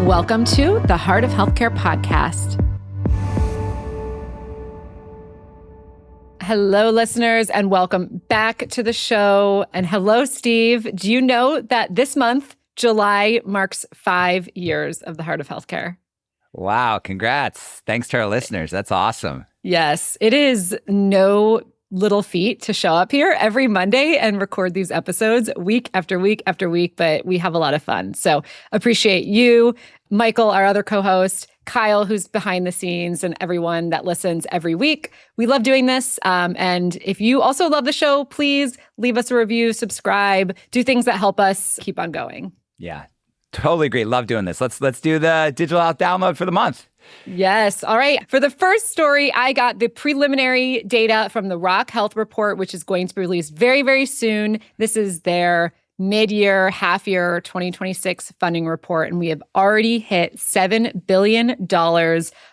Welcome to the Heart of Healthcare podcast. Hello, listeners, and welcome back to the show. And hello, Steve. Do you know that this month, July, marks 5 years of the Heart of Healthcare? Wow, congrats. Thanks to our listeners. That's awesome. Yes, it is no little feat to show up here every Monday and record these episodes week after week after week, but we have a lot of fun. So appreciate you, Michael, our other co-host, Kyle, who's behind the scenes, and everyone that listens every week. We love doing this. And if you also love the show, please leave us a review, subscribe, do things that help us keep on going. Yeah, totally agree. Love doing this. Let's do the digital health download for the month. Yes. All right. For the first story, I got the preliminary data from the Rock Health Report, which is going to be released very, very soon. This is their mid-year, half-year 2026 funding report, and we have already hit $7 billion,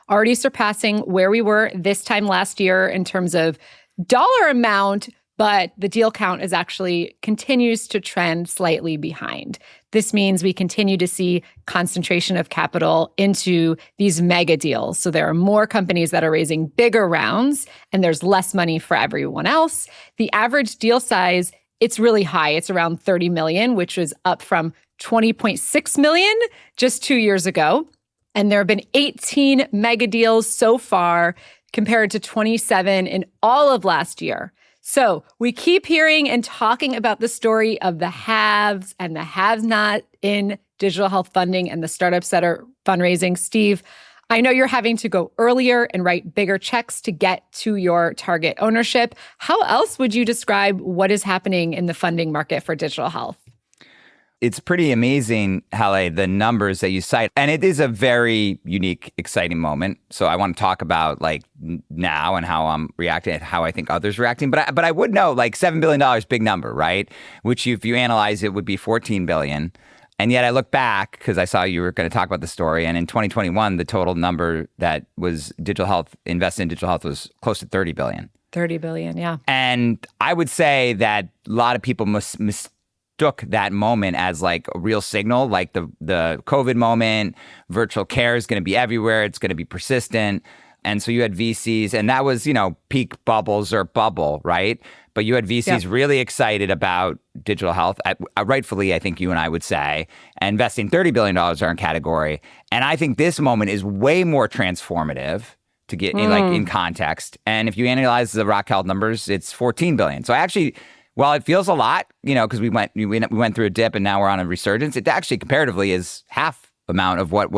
already surpassing where we were this time last year in terms of dollar amount, but the deal count is actually continues to trend slightly behind. This means we continue to see concentration of capital into these mega deals. So there are more companies that are raising bigger rounds, and there's less money for everyone else. The average deal size, it's really high. It's around 30 million, which was up from 20.6 million just 2 years ago. And there have been 18 mega deals so far compared to 27 in all of last year. So we keep hearing and talking about the story of the haves and the have-not in digital health funding and the startups that are fundraising. Steve, I know you're having to go earlier and write bigger checks to get to your target ownership. How else would you describe what is happening in the funding market for digital health? It's pretty amazing, Halle, the numbers that you cite. And it is a very unique, exciting moment. So I want to talk about like now and how I'm reacting and how I think others are reacting. But I would know like $7 billion, big number, right? Which if you analyze it would be $14 billion. And yet I look back because I saw you were going to talk about the story. And in 2021, the total number that was digital health, invested in digital health was close to $30 billion. 30 billion, yeah. And I would say that a lot of people mistook that moment as like a real signal, like the COVID moment, virtual care is going to be everywhere. It's going to be persistent. And so you had VCs, and that was, peak bubbles or bubble, right? But you had VCs really excited about digital health, rightfully, I think you and I would say, and investing $30 billion in our category. And I think this moment is way more transformative to get in context. And if you analyze the Rock Health numbers, it's $14 billion. So actually, while it feels a lot, because we went through a dip and now we're on a resurgence, it actually comparatively is half amount of what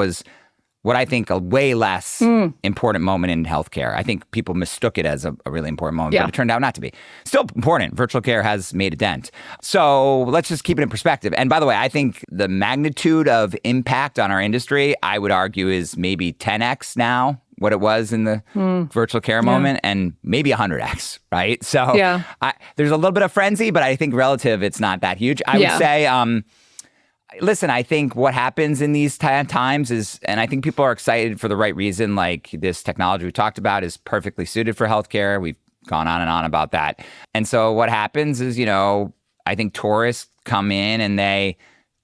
I think a way less important moment in healthcare. I think people mistook it as a really important moment, but it turned out not to be. Still important. Virtual care has made a dent. So let's just keep it in perspective. And by the way, I think the magnitude of impact on our industry, I would argue, is maybe 10x now what it was in the virtual care moment, and maybe 100x, right? So there's a little bit of frenzy, but I think relative, it's not that huge. I would say, listen, I think what happens in these times is, and I think people are excited for the right reason, like this technology we talked about is perfectly suited for healthcare. We've gone on and on about that. And so what happens is, I think tourists come in and they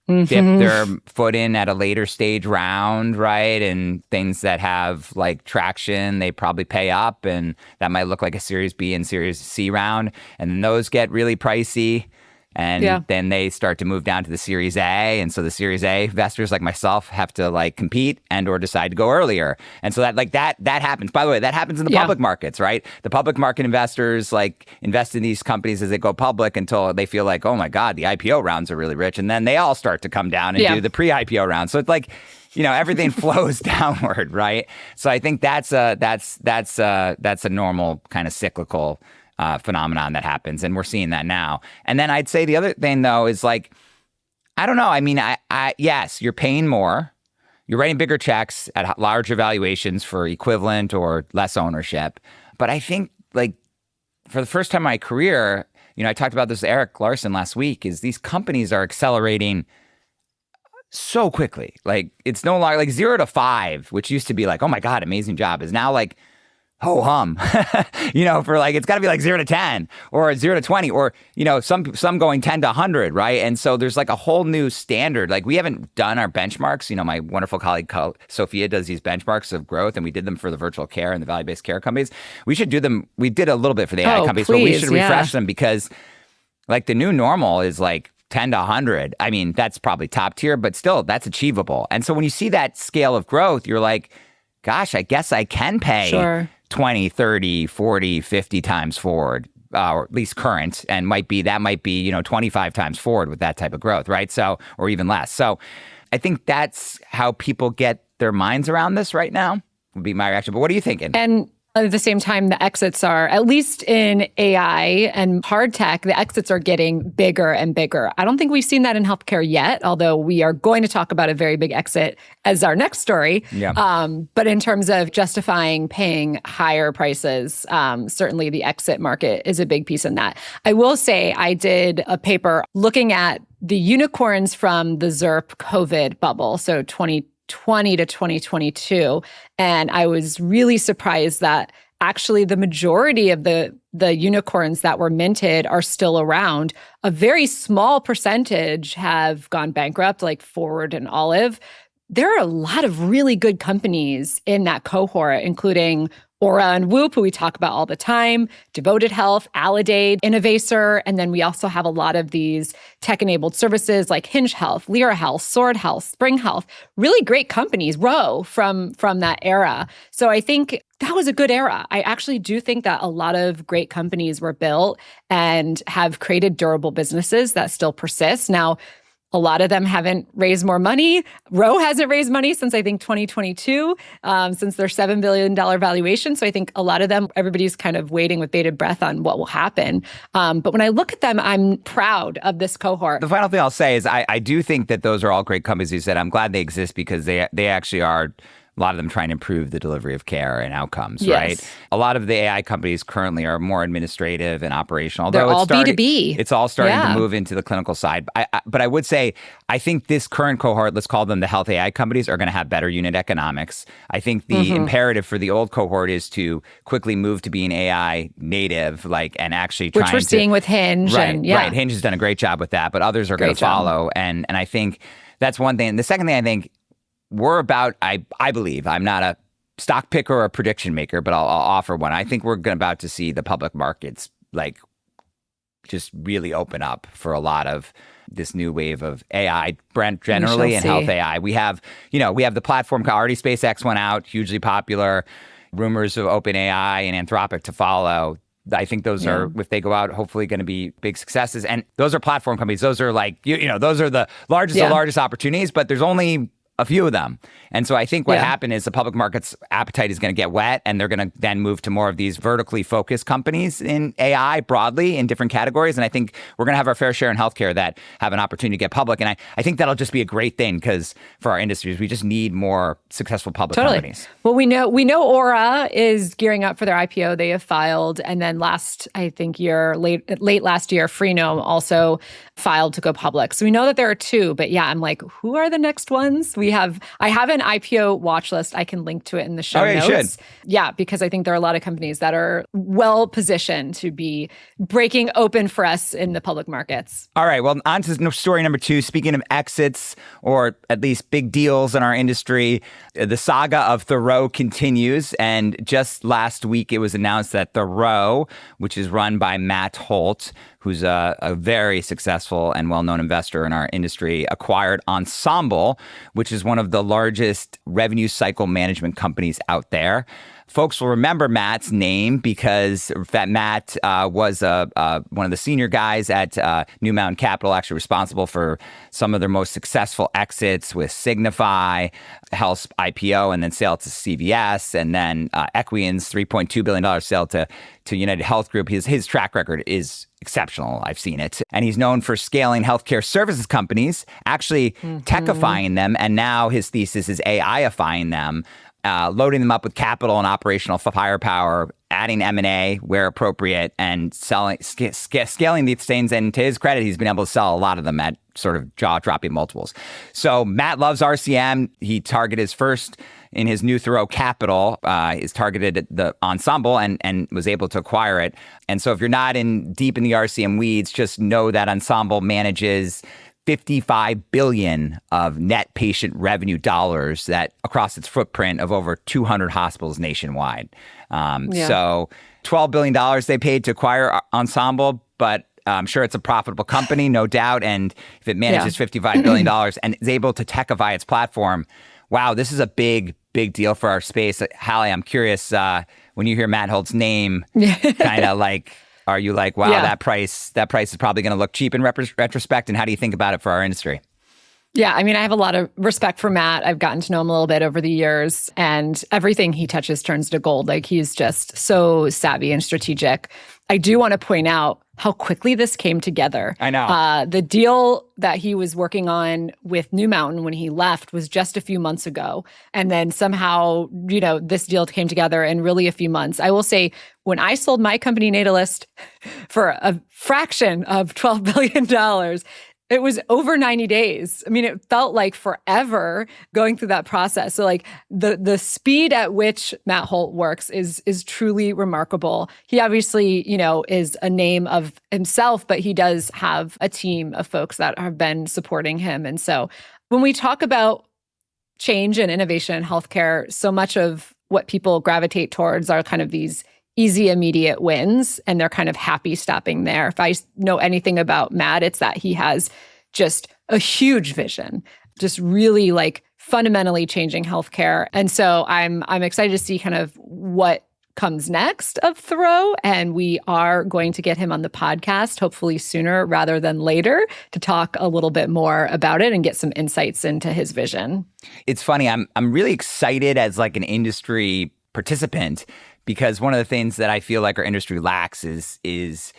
dip their foot in at a later stage round, right? And things that have like traction, they probably pay up, and that might look like a Series B and Series C round. And then those get really pricey. And then they start to move down to the Series A. And so the Series A investors like myself have to like compete and or decide to go earlier. And so that happens. By the way, that happens in the public markets, right? The public market investors like invest in these companies as they go public until they feel like, oh my God, the IPO rounds are really rich. And then they all start to come down and do the pre-IPO round. So it's like, everything flows downward, right? So I think that's a normal kind of cyclical phenomenon that happens, and we're seeing that now. And then I'd say the other thing though is like, I don't know. I mean, yes, you're paying more, you're writing bigger checks at larger valuations for equivalent or less ownership. But I think like for the first time in my career, I talked about this with Eric Larson last week, is these companies are accelerating so quickly. Like it's no longer like 0 to 5, which used to be like, oh my God, amazing job, is now like ho hum, for like, it's got to be like 0 to 10 or 0 to 20 or, some going 10 to 100, right? And so there's like a whole new standard. Like we haven't done our benchmarks. My wonderful colleague Sophia does these benchmarks of growth, and we did them for the virtual care and the value-based care companies. We should do them. We did a little bit for the AI companies, but we should refresh them because like the new normal is like 10 to 100. I mean, that's probably top tier, but still that's achievable. And so when you see that scale of growth, you're like, gosh, I guess I can pay 20, 30, 40, 50 times forward, or at least current, and that might be 25 times forward with that type of growth, right? So, or even less. So I think that's how people get their minds around this right now, would be my reaction. But what are you thinking? And at the same time, the exits are, at least in AI and hard tech, the exits are getting bigger and bigger. I don't think we've seen that in healthcare yet, although we are going to talk about a very big exit as our next story. Yeah. But in terms of justifying paying higher prices, certainly the exit market is a big piece in that. I will say I did a paper looking at the unicorns from the ZERP COVID bubble, so 2020 to 2022. And I was really surprised that actually the majority of the unicorns that were minted are still around. A very small percentage have gone bankrupt, like Forward and Olive. There are a lot of really good companies in that cohort, including Aura and Whoop, who we talk about all the time, Devoted Health, Alidade, Innovacer, and then we also have a lot of these tech-enabled services like Hinge Health, Lyra Health, Sword Health, Spring Health, really great companies, Row from that era. So I think that was a good era. I actually do think that a lot of great companies were built and have created durable businesses that still persist. Now, a lot of them haven't raised more money. Row hasn't raised money since, I think, 2022, since their $7 billion valuation. So I think a lot of them, everybody's kind of waiting with bated breath on what will happen. But when I look at them, I'm proud of this cohort. The final thing I'll say is I do think that those are all great companies. You said I'm glad they exist because they actually are, a lot of them trying to improve the delivery of care and outcomes, right? A lot of the AI companies currently are more administrative and operational. They're all B2B. It's all starting to move into the clinical side. But I would say, I think this current cohort, let's call them the health AI companies, are going to have better unit economics. I think the imperative for the old cohort is to quickly move to being AI native, and actually trying to— Which we're seeing with Hinge. Right. Hinge has done a great job with that, but others are going to follow. And I think that's one thing. And the second thing, I think, we're about, I believe, I'm not a stock picker or a prediction maker, but I'll offer one. I think we're about to see the public markets just really open up for a lot of this new wave of AI generally and health AI. We have the platform already. SpaceX went out, hugely popular. Rumors of OpenAI and Anthropic to follow. I think those are, if they go out, hopefully going to be big successes. And those are platform companies. Those are those are the largest opportunities, but there's only a few of them. And so I think what happened is the public market's appetite is going to get wet, and they're going to then move to more of these vertically focused companies in AI broadly in different categories. And I think we're going to have our fair share in healthcare that have an opportunity to get public. And I think that'll just be a great thing, because for our industries, we just need more successful public companies. Well, we know Aura is gearing up for their IPO. They have filed. And then late last year, Freenome also filed to go public. So we know that there are two, but I'm like, who are the next ones? I have an IPO watch list. I can link to it in the show notes. You should. Yeah, because I think there are a lot of companies that are well positioned to be breaking open for us in the public markets. All right, well, on to story number 2. Speaking of exits, or at least big deals in our industry, the saga of Thoreau continues. And just last week, it was announced that Thoreau, which is run by Matt Holt, who's a very successful and well-known investor in our industry, acquired Ensemble, which is one of the largest revenue cycle management companies out there. Folks will remember Matt's name because Matt was one of the senior guys at New Mountain Capital, actually responsible for some of their most successful exits with Signify, Health's IPO, and then sale to CVS, and then Equian's $3.2 billion sale to United Health Group. His track record is exceptional. I've seen it. And he's known for scaling healthcare services companies, actually techifying them. And now his thesis is AIifying them. loading them up with capital and operational firepower, adding M&A where appropriate, and scaling these things. And to his credit, he's been able to sell a lot of them at sort of jaw-dropping multiples. So Matt loves RCM. He targeted his first in his new Thoreau Capital, is targeted the Ensemble and was able to acquire it. And so if you're not deep in the RCM weeds, just know that Ensemble manages $55 billion of net patient revenue dollars that across its footprint of over 200 hospitals nationwide. So $12 billion they paid to acquire Ensemble, but I'm sure it's a profitable company, no doubt. And if it manages $55 billion and is able to techify its platform, wow, this is a big deal for our space. Halle, I'm curious, when you hear Matt Holt's name, kind of like, are you like, wow, that price is probably going to look cheap in retrospect? And how do you think about it for our industry? Yeah, I mean, I have a lot of respect for Matt. I've gotten to know him a little bit over the years, and everything he touches turns to gold. Like, he's just so savvy and strategic. I do want to point out how quickly this came together. I know. The deal that he was working on with New Mountain when he left was just a few months ago. And then somehow, this deal came together in really a few months. I will say, when I sold my company, Natalist, for a fraction of $12 billion, it was over 90 days. I mean, it felt like forever going through that process. So like the speed at which Matt Holt works is truly remarkable. He obviously, is a name of himself, but he does have a team of folks that have been supporting him. And so when we talk about change and innovation in healthcare, so much of what people gravitate towards are kind of these easy, immediate wins, and they're kind of happy stopping there. If I know anything about Matt, it's that he has just a huge vision, just really like fundamentally changing healthcare. And so I'm excited to see kind of what comes next of Thoreau, and we are going to get him on the podcast, hopefully sooner rather than later, to talk a little bit more about it and get some insights into his vision. It's funny. I'm really excited as like an industry participant, because one of the things that I feel like our industry lacks is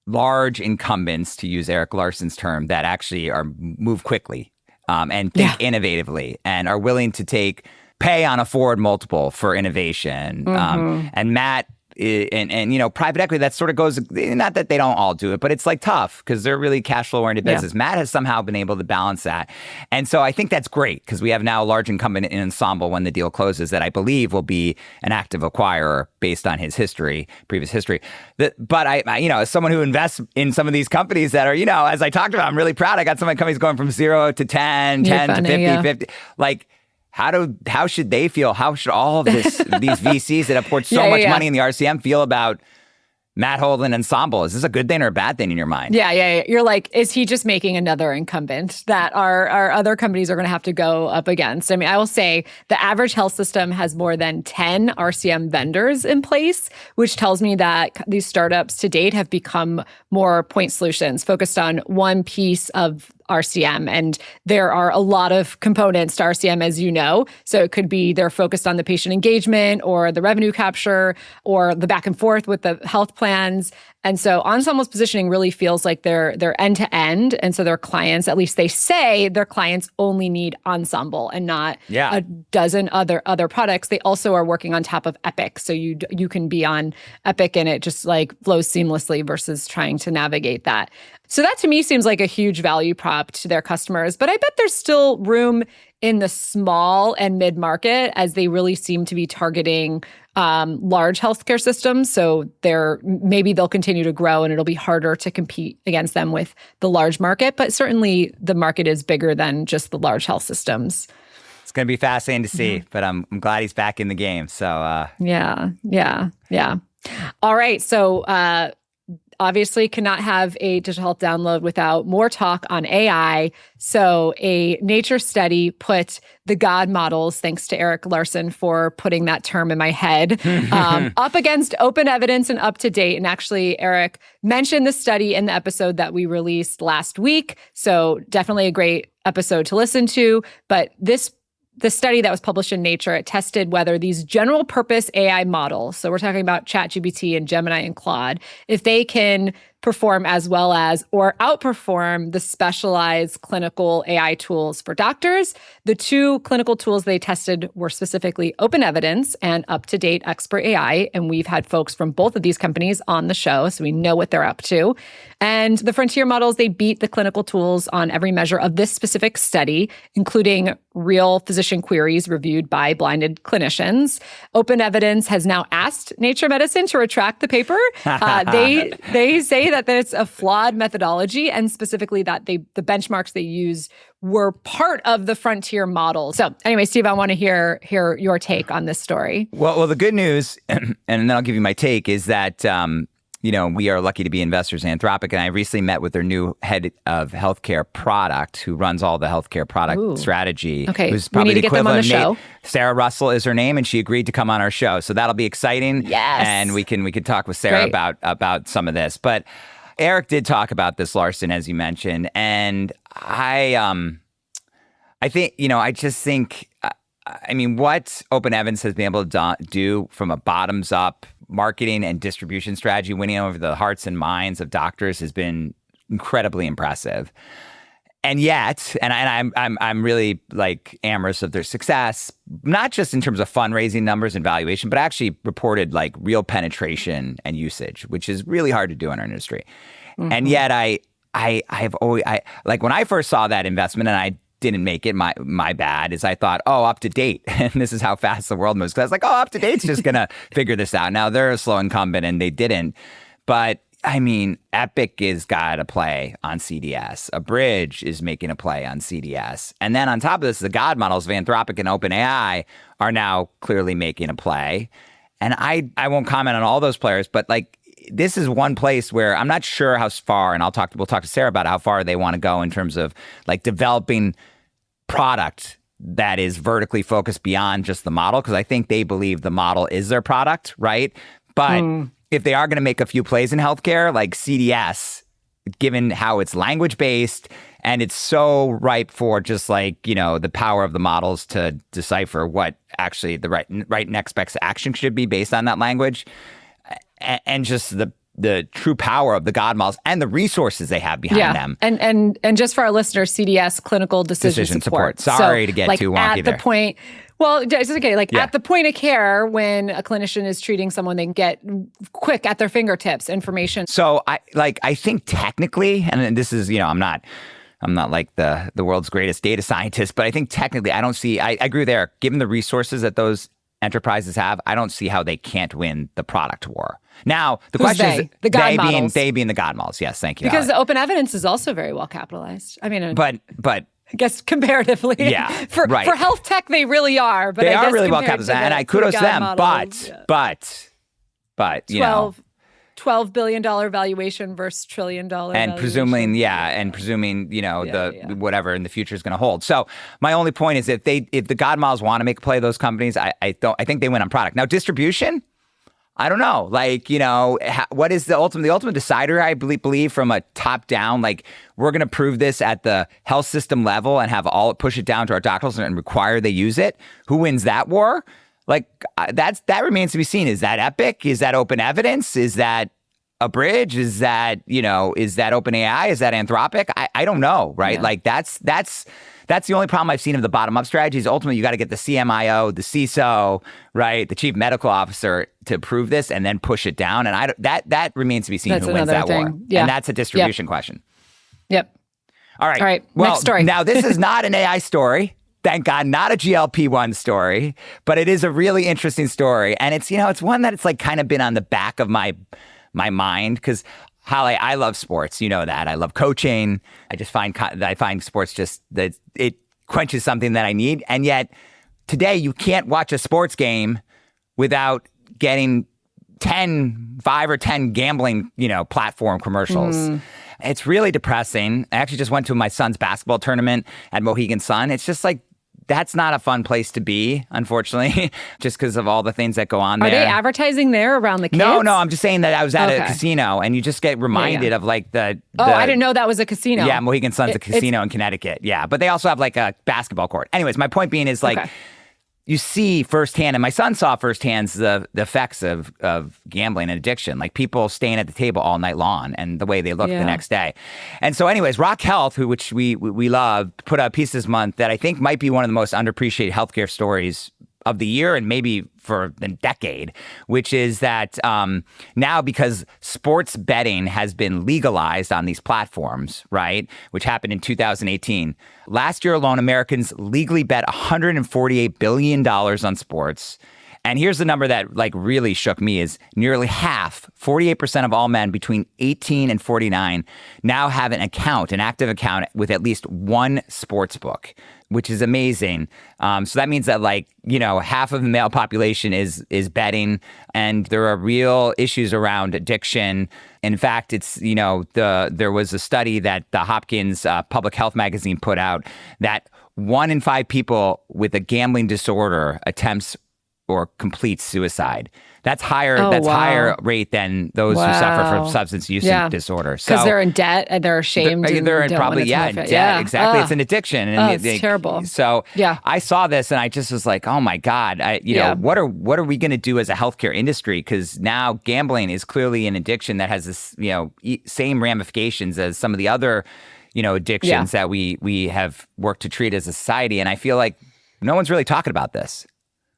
large incumbents, to use Eric Larson's term, that actually move quickly and think innovatively and are willing to pay on a forward multiple for innovation. And Matt and private equity, that sort of goes, not that they don't all do it, but it's like tough because they're really cash flow oriented business. Matt has somehow been able to balance that. And so I think that's great because we have now a large incumbent in Ensemble when the deal closes that I believe will be an active acquirer based on his previous history. But I as someone who invests in some of these companies that are, as I talked about, I'm really proud. I got some of my companies going from 0 to 10, 10 to 50, 50. Like, how should they feel? How should all of these VCs that have poured so much money in the RCM feel about Matt Holt and Ensemble? Is this a good thing or a bad thing in your mind? Yeah. You're like, is he just making another incumbent that our other companies are going to have to go up against? I mean, I will say the average health system has more than 10 RCM vendors in place, which tells me that these startups to date have become more point solutions focused on one piece of RCM. And there are a lot of components to RCM, as you know. So it could be they're focused on the patient engagement or the revenue capture or the back and forth with the health plans. And so Ensemble's positioning really feels like they're end to end. And so their clients, at least they say their clients only need Ensemble and not a dozen other products. They also are working on top of Epic. So you can be on Epic and it just like flows seamlessly versus trying to navigate that. So that to me seems like a huge value prop to their customers. But I bet there's still room in the small and mid-market as they really seem to be targeting large healthcare systems. So maybe they'll continue to grow and it'll be harder to compete against them with the large market. But certainly the market is bigger than just the large health systems. It's going to be fascinating to see, but I'm glad he's back in the game. So Yeah. All right. So obviously cannot have a digital health download without more talk on AI. So a Nature study put the God models, thanks to Eric Larson for putting that term in my head, up against open evidence and up to date. And actually, Eric mentioned the study in the episode that we released last week. So definitely a great episode to listen to. But the study that was published in Nature, it tested whether these general purpose AI models, so we're talking about ChatGPT and Gemini and Claude, if they can perform as well as or outperform the specialized clinical AI tools for doctors. The two clinical tools they tested were specifically Open Evidence and UpToDate Expert AI. And we've had folks from both of these companies on the show, so we know what they're up to. And the frontier models, they beat the clinical tools on every measure of this specific study, including real physician queries reviewed by blinded clinicians. Open Evidence has now asked Nature Medicine to retract the paper. They say that it's a flawed methodology, and specifically that the benchmarks they use were part of the frontier model. So anyway, Steve, I want to hear your take on this story. Well, the good news, and then I'll give you my take, is that we are lucky to be investors in Anthropic, and I recently met with their new head of healthcare product, who runs all the healthcare product strategy. Okay, who's probably we need to get them on the show. Sarah Russell is her name, and she agreed to come on our show, so that'll be exciting. Yes, and we can talk with Sarah about some of this. But Eric did talk about this, Larson, as you mentioned, and I think what Open Evidence has been able to do from a bottoms up marketing and distribution strategy, winning over the hearts and minds of doctors, has been incredibly impressive. And yet, I'm really amorous of their success, not just in terms of fundraising numbers and valuation, but actually reported real penetration and usage, which is really hard to do in our industry. Mm-hmm. And yet, I've always when I first saw that investment, and I didn't make it, my bad, is I thought, UpToDate, and this is how fast the world moves. Because I was like, UpToDate's just gonna figure this out. Now they're a slow incumbent, and they didn't. But Epic is got a play on CDS. Abridge is making a play on CDS, and then on top of this, the God models of Anthropic and OpenAI are now clearly making a play. And I won't comment on all those players, but this is one place where I'm not sure how far, and we'll talk to Sarah about how far they want to go in terms of developing product that is vertically focused beyond just the model, because I think they believe the model is their product, right? But if they are going to make a few plays in healthcare, like CDS, given how it's language-based and it's so ripe for just the power of the models to decipher what actually the right next best action should be based on that language, and just the true power of the God models and the resources they have behind them. And just for our listeners, CDS, clinical decision support. Sorry to get too wonky at the there. Point. Well, it's okay. At the point of care, when a clinician is treating someone, they can get quick at their fingertips information. So I think technically, and this is, I'm not the world's greatest data scientist, but I think technically I agree with Eric. Given the resources that those enterprises have, I don't see how they can't win the product war. Now, the question is the God models. They being the God models. Yes, thank you. Because the Open Evidence is also very well capitalized. But I guess comparatively, for health tech, they really are. But they are really well capitalized, and I kudos to them. Models, but $12 billion valuation versus $1 trillion and presuming the whatever in the future is going to hold. So my only point is if the God models want to make a play, those companies, I think they win on product. Now distribution, I don't know. What is the ultimate decider? I believe from a top down, we're going to prove this at the health system level and push it down to our doctors and require they use it. Who wins that war? That remains to be seen. Is that Epic? Is that Open Evidence? Is that Abridge? Is that OpenAI? Is that Anthropic? I don't know, right? Yeah. That's the only problem I've seen of the bottom up strategies. Ultimately, you got to get the CMIO, the CISO, right, the chief medical officer to prove this and then push it down. And that remains to be seen who wins that war. Yeah. And that's a distribution question. Yep. All right. Well, next story. Now this is not an AI story. Thank God, not a GLP-1 story, but it is a really interesting story. And it's one that it's kind of been on the back of my mind because Halle, I love sports. You know that. I love coaching. I find sports just that it quenches something that I need. And yet today you can't watch a sports game without getting 5 or 10 gambling, platform commercials. It's really depressing. I actually just went to my son's basketball tournament at Mohegan Sun. It's just that's not a fun place to be, unfortunately, just because of all the things that go on there. Are they advertising there around the kids? No, I'm just saying that I was at a casino and you just get reminded of the I didn't know that was a casino. Yeah, Mohegan Sun's a casino in Connecticut. Yeah, but they also have a basketball court. Anyways, my point being is you see firsthand, and my son saw firsthand the effects of gambling and addiction, like people staying at the table all night long and the way they look the next day. And so anyways, Rock Health, which we love, put out a piece this month that I think might be one of the most underappreciated healthcare stories of the year and maybe for the decade, which is that now because sports betting has been legalized on these platforms, right, which happened in 2018. Last year alone, Americans legally bet $148 billion on sports. And here's the number that like really shook me is nearly half, 48% of all men between 18 and 49 now have an active account with at least one sports book, which is amazing. So that means that half of the male population is betting, and there are real issues around addiction. In fact, it's, there was a study that the Hopkins Public Health magazine put out that 1 in 5 people with a gambling disorder attempts or complete suicide. That's higher. Higher rate than those who suffer from substance use disorder. Because they're in debt and they're ashamed. They're in probably debt. Exactly. It's an addiction. And it's terrible. So I saw this and I just was like, oh my God. What are we going to do as a healthcare industry? Because now gambling is clearly an addiction that has this same ramifications as some of the other addictions that we have worked to treat as a society. And I feel like no one's really talking about this.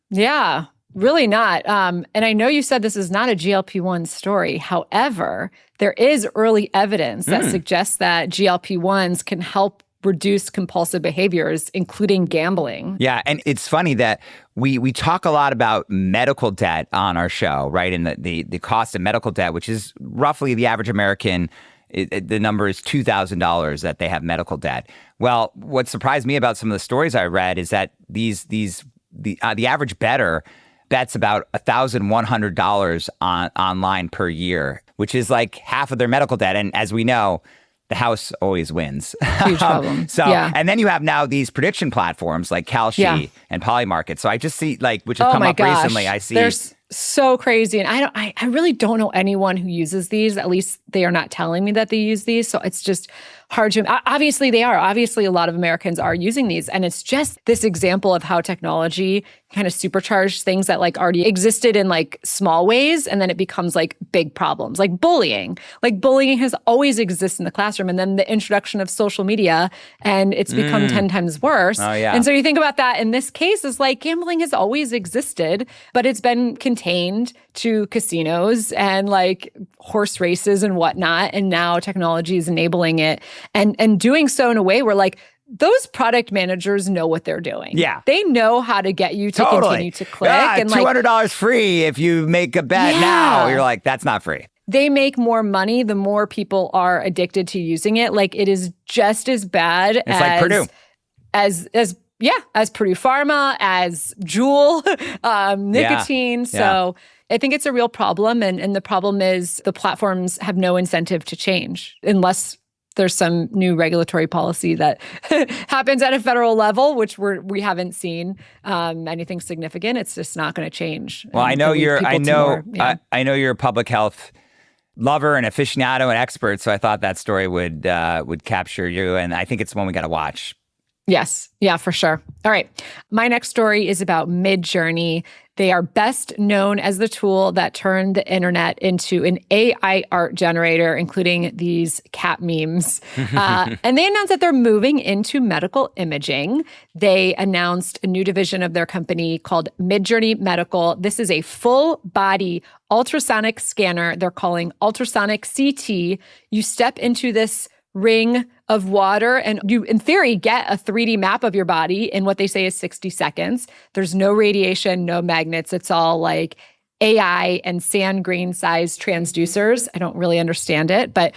Yeah, really not. And I know you said this is not a GLP-1 story. However, there is early evidence that suggests that GLP-1s can help reduce compulsive behaviors, including gambling. Yeah, and it's funny that we talk a lot about medical debt on our show, right? And the cost of medical debt, which is roughly the average American, the number is $2,000 that they have medical debt. Well, what surprised me about some of the stories I read is that the average bettor bets about $1,100 online per year, which is like half of their medical debt. And as we know, the house always wins. Huge problem. And then you have now these prediction platforms like Kalshi and Polymarket. So I just see which have come up recently. I see. They're so crazy. And I really don't know anyone who uses these. At least they are not telling me that they use these. So it's just hard to, obviously they are. Obviously a lot of Americans are using these. And it's just this example of how technology kind of supercharged things that already existed in small ways. And then it becomes big problems, like bullying. Bullying has always existed in the classroom. And then the introduction of social media, and it's become 10 times worse. Oh, yeah. And so you think about that in this case, is gambling has always existed, but it's been contained to casinos and horse races and whatnot. And now technology is enabling it and doing so in a way where those product managers know what they're doing. Yeah. They know how to get you to continue to click. And $200 free if you make a bet now. You're like, that's not free. They make more money the more people are addicted to using it. It is just as bad as like Purdue. As Purdue Pharma, as Juul, nicotine. So I think it's a real problem. And the problem is the platforms have no incentive to change unless there's some new regulatory policy that happens at a federal level, which we haven't seen anything significant. It's just not going to change. Well, I know you're a public health lover and aficionado and expert. So I thought that story would capture you. And I think it's one we got to watch. Yes. Yeah, for sure. All right. My next story is about Midjourney. They are best known as the tool that turned the internet into an AI art generator, including these cat memes. And they announced that they're moving into medical imaging. They announced a new division of their company called Midjourney Medical. This is a full-body ultrasonic scanner they're calling ultrasonic CT. You step into this ring of water and you, in theory, get a 3D map of your body in what they say is 60 seconds. There's no radiation, no magnets. It's all AI and sand grain size transducers. I don't really understand it, but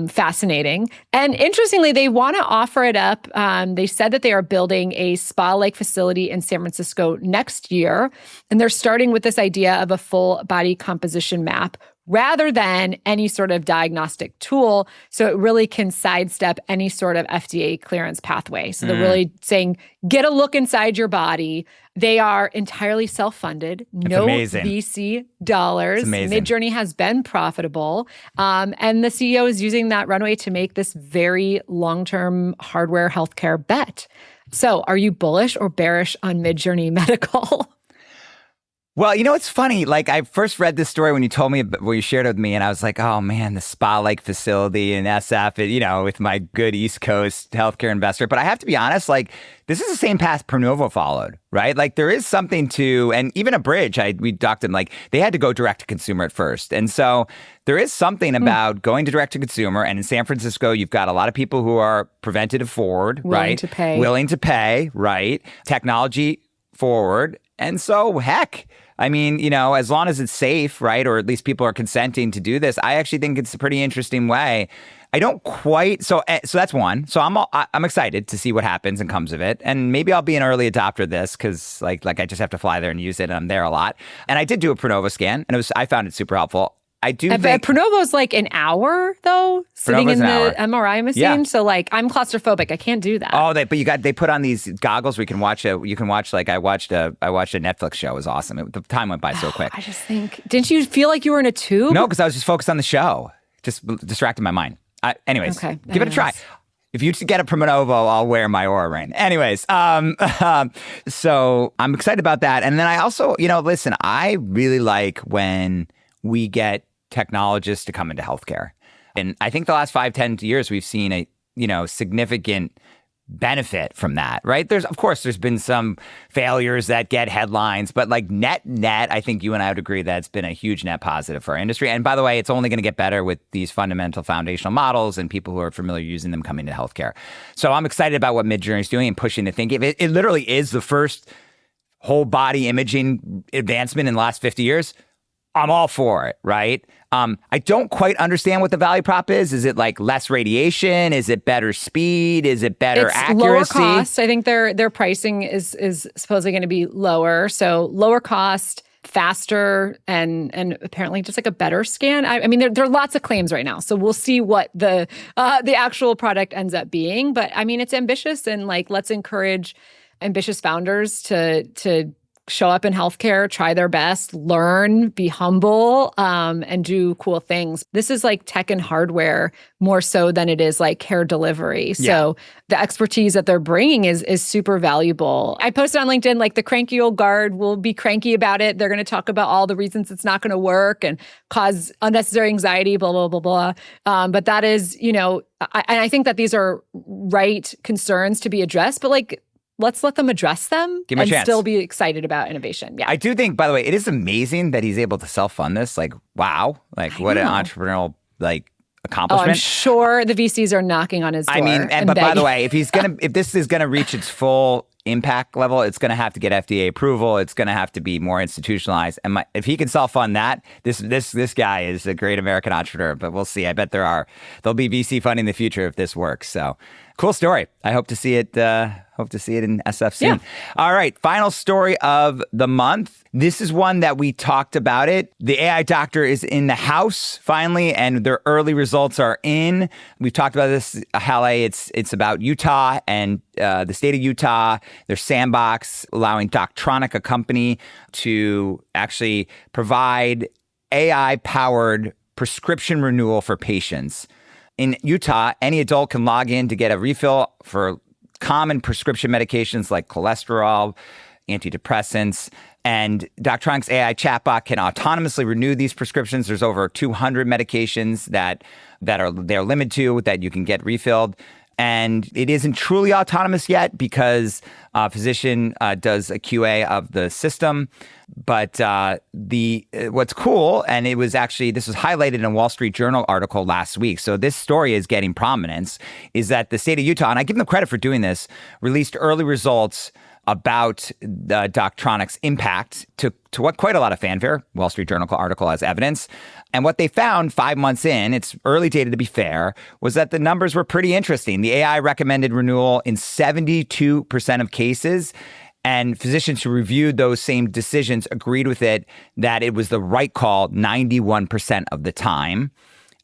fascinating. And interestingly, they want to offer it up. They said that they are building a spa-like facility in San Francisco next year. And they're starting with this idea of a full body composition map rather than any sort of diagnostic tool. So it really can sidestep any sort of FDA clearance pathway. So they're really saying, get a look inside your body. They are entirely self-funded, no VC dollars. Midjourney has been profitable. And the CEO is using that runway to make this very long-term hardware healthcare bet. So are you bullish or bearish on Midjourney Medical? Well, it's funny. Like, I first read this story when you told me, when you shared it with me, and I was like, oh man, the spa-like facility in SF, with my good East Coast healthcare investor. But I have to be honest, like, this is the same path Pronovo followed, right? Like, there is something to, and even a bridge, we talked to them, like, they had to go direct to consumer at first. And so there is something about going to direct to consumer. And in San Francisco, you've got a lot of people who are preventative forward, right? Willing to pay, right? Technology forward. And so, heck, I mean, as long as it's safe, right, or at least people are consenting to do this, I actually think it's a pretty interesting way. I don't quite, so that's one. So I'm excited to see what happens and comes of it, and maybe I'll be an early adopter of this because like I just have to fly there and use it, and I'm there a lot. And I did do a Pronovo scan, and I found it super helpful. I do think Pronovo's like an hour though, sitting in the MRI machine. Yeah. So like I'm claustrophobic. I can't do that. Oh, but they put on these goggles where you can watch like I watched a Netflix show. It was awesome. The time went by so quick. I just think, didn't you feel like you were in a tube? No, because I was just focused on the show. Just distracted my mind. Anyways, give it a try. If you get a Pronovo, I'll wear my Oura ring. Anyways, so I'm excited about that. And then I also, listen, I really like when we get technologists to come into healthcare. And I think the last 5-10 years, we've seen a, significant benefit from that, right? There's been some failures that get headlines, but like net, I think you and I would agree that it's been a huge net positive for our industry. And by the way, it's only going to get better with these fundamental foundational models and people who are familiar using them coming to healthcare. So I'm excited about what Midjourney is doing and pushing to think it literally is the first whole body imaging advancement in the last 50 years. I'm all for it, right? I don't quite understand what the value prop is. Is it like less radiation? Is it better speed? Is it better accuracy? Lower cost. I think their pricing is supposedly going to be lower. So lower cost, faster, and apparently just like a better scan. I mean, there are lots of claims right now. So we'll see what the actual product ends up being. But I mean, it's ambitious, and like let's encourage ambitious founders to show up in healthcare, try their best, learn, be humble, and do cool things. This is like tech and hardware more so than it is like care delivery. So the expertise that they're bringing is super valuable. I posted on LinkedIn, like the cranky old guard will be cranky about it. They're going to talk about all the reasons it's not going to work and cause unnecessary anxiety, blah, blah, blah, blah. But that is, I think that these are right concerns to be addressed, but like, let's let them address them and still be excited about innovation. Yeah. I do think, by the way, it is amazing that he's able to self-fund this. Like, wow. Like, what an entrepreneurial, accomplishment. Oh, I'm sure the VCs are knocking on his door. I mean, but by the way, if this is going to reach its full impact level, it's going to have to get FDA approval. It's going to have to be more institutionalized. And if he can self-fund that, this guy is a great American entrepreneur. But we'll see. I bet there'll be VC funding in the future if this works. So cool story. I hope to see it. Hope to see it in SF soon. Yeah. All right. Final story of the month. This is one that we talked about it. The AI doctor is in the house finally, and their early results are in. We've talked about this, Halle. It's about Utah and the state of Utah, their sandbox, allowing Doctronic, a company, to actually provide AI-powered prescription renewal for patients. In Utah, any adult can log in to get a refill for common prescription medications like cholesterol, antidepressants, and Doctronic's AI chatbot can autonomously renew these prescriptions. There's over 200 medications that they're limited to that you can get refilled. And it isn't truly autonomous yet because a physician does a QA of the system. But what's cool, and this was highlighted in a Wall Street Journal article last week, so this story is getting prominence, is that the state of Utah, and I give them credit for doing this, released early results about Doctronic's impact to what quite a lot of fanfare. Wall Street Journal article as evidence. And what they found 5 months in, it's early data to be fair, was that the numbers were pretty interesting. The AI recommended renewal in 72% of cases, and physicians who reviewed those same decisions agreed with it that it was the right call 91% of the time,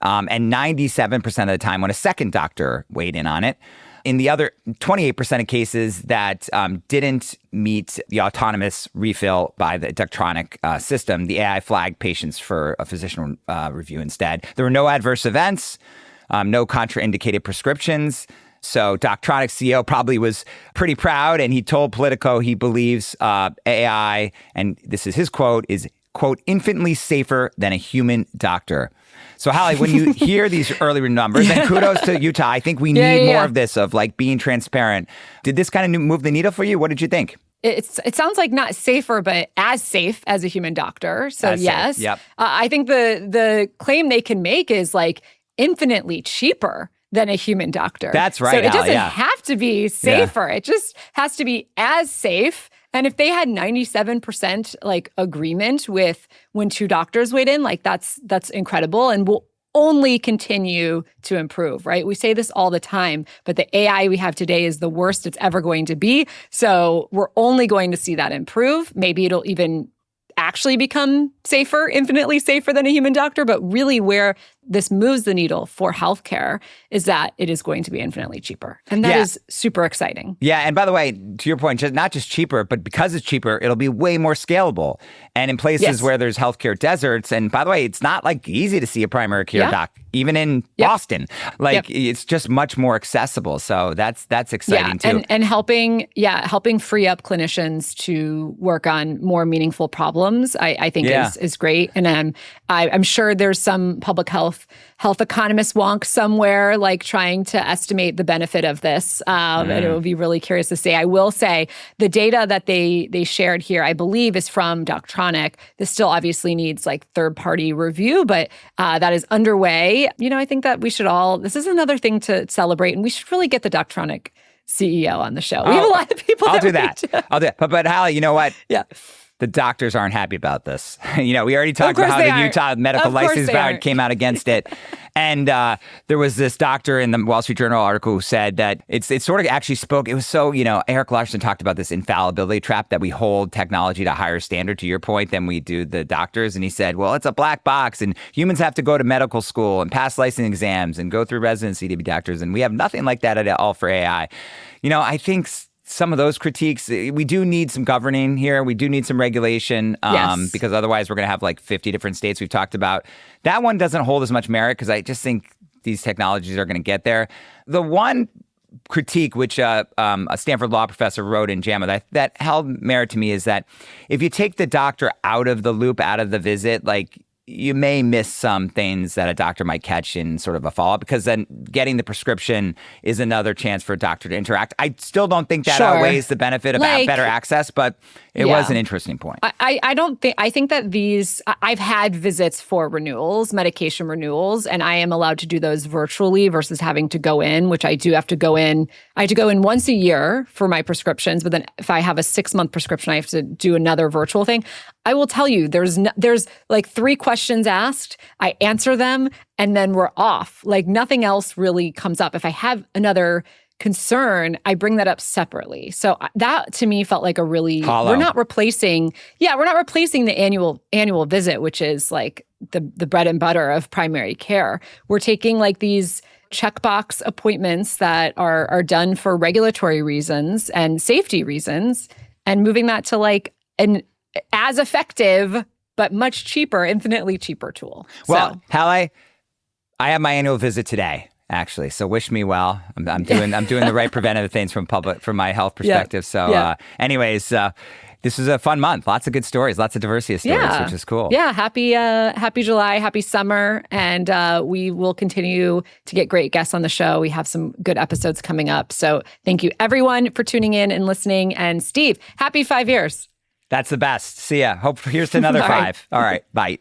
and 97% of the time when a second doctor weighed in on it. In the other 28% of cases that didn't meet the autonomous refill by the Doctronic system, the AI flagged patients for a physician review instead. There were no adverse events, no contraindicated prescriptions. So Doctronics CEO probably was pretty proud, and he told Politico he believes AI, and this is his quote, is, quote, infinitely safer than a human doctor. So Halle, when you hear these early numbers, and kudos to Utah, I think we need more of this, of like being transparent. Did this kind of move the needle for you? What did you think? It sounds like not safer, but as safe as a human doctor. So As safe, yes, yep. I think the claim they can make is like infinitely cheaper than a human doctor. That's right, So it Halle, doesn't yeah. have to be safer. It just has to be as safe. And if they had 97% like agreement with when two doctors weighed in, like that's incredible and will only continue to improve, right? We say this all the time, but the AI we have today is the worst it's ever going to be. So we're only going to see that improve. Maybe it'll even actually become safer, infinitely safer than a human doctor. But really where this moves the needle for healthcare is that it is going to be infinitely cheaper. And that is super exciting. Yeah. And by the way, to your point, not just cheaper, but because it's cheaper, it'll be way more scalable. And in places where there's healthcare deserts, and by the way, it's not like easy to see a primary care doc, even in Boston. Like it's just much more accessible. So that's exciting too. And helping free up clinicians to work on more meaningful problems, I think is great. And I'm sure there's some public health economist wonk somewhere like trying to estimate the benefit of this. And it will be really curious to see. I will say the data that they shared here, I believe, is from Doctronic. This still obviously needs like third-party review, but that is underway. You know, I think that we should this is another thing to celebrate, and we should really get the Doctronic CEO on the show. We have a lot of people I'll do that. But Halle, you know what? Yeah. The doctors aren't happy about this. We already talked about how the Utah medical license board came out against it. And there was this doctor in the Wall Street Journal article who said that it sort of actually spoke. It was so, Eric Larson talked about this infallibility trap that we hold technology to a higher standard, to your point, than we do the doctors. And he said, well, it's a black box and humans have to go to medical school and pass licensing exams and go through residency to be doctors. And we have nothing like that at all for AI. I think some of those critiques, we do need some governing here. We do need some regulation because otherwise we're going to have like 50 different states we've talked about. That one doesn't hold as much merit because I just think these technologies are going to get there. The one critique, which a Stanford law professor wrote in JAMA that held merit to me, is that if you take the doctor out of the loop, out of the visit, like you may miss some things that a doctor might catch in sort of a follow-up, because then getting the prescription is another chance for a doctor to interact. I still don't think that outweighs the benefit of better access, but it was an interesting point. I think that I've had visits for renewals, medication renewals, and I am allowed to do those virtually versus having to go in, which I do have to go in. I have to go in once a year for my prescriptions, but then if I have a 6-month prescription, I have to do another virtual thing. I will tell you, there's like 3 questions asked, I answer them, and then we're off. Like nothing else really comes up. If I have another concern, I bring that up separately. So that to me felt like a really hollow. We're not replacing the annual visit, which is like the bread and butter of primary care. We're taking like these checkbox appointments that are done for regulatory reasons and safety reasons and moving that to like an as effective but much cheaper, infinitely cheaper tool. Well, Halle, I have my annual visit today, actually. So wish me well. I'm doing the right preventative things from my health perspective. Anyways, this is a fun month. Lots of good stories, lots of diversity of stories, which is cool. Yeah, happy July, happy summer, and we will continue to get great guests on the show. We have some good episodes coming up. So thank you everyone for tuning in and listening. And Steve, happy 5 years. That's the best. See ya. Here's to another 5. All right. Bye.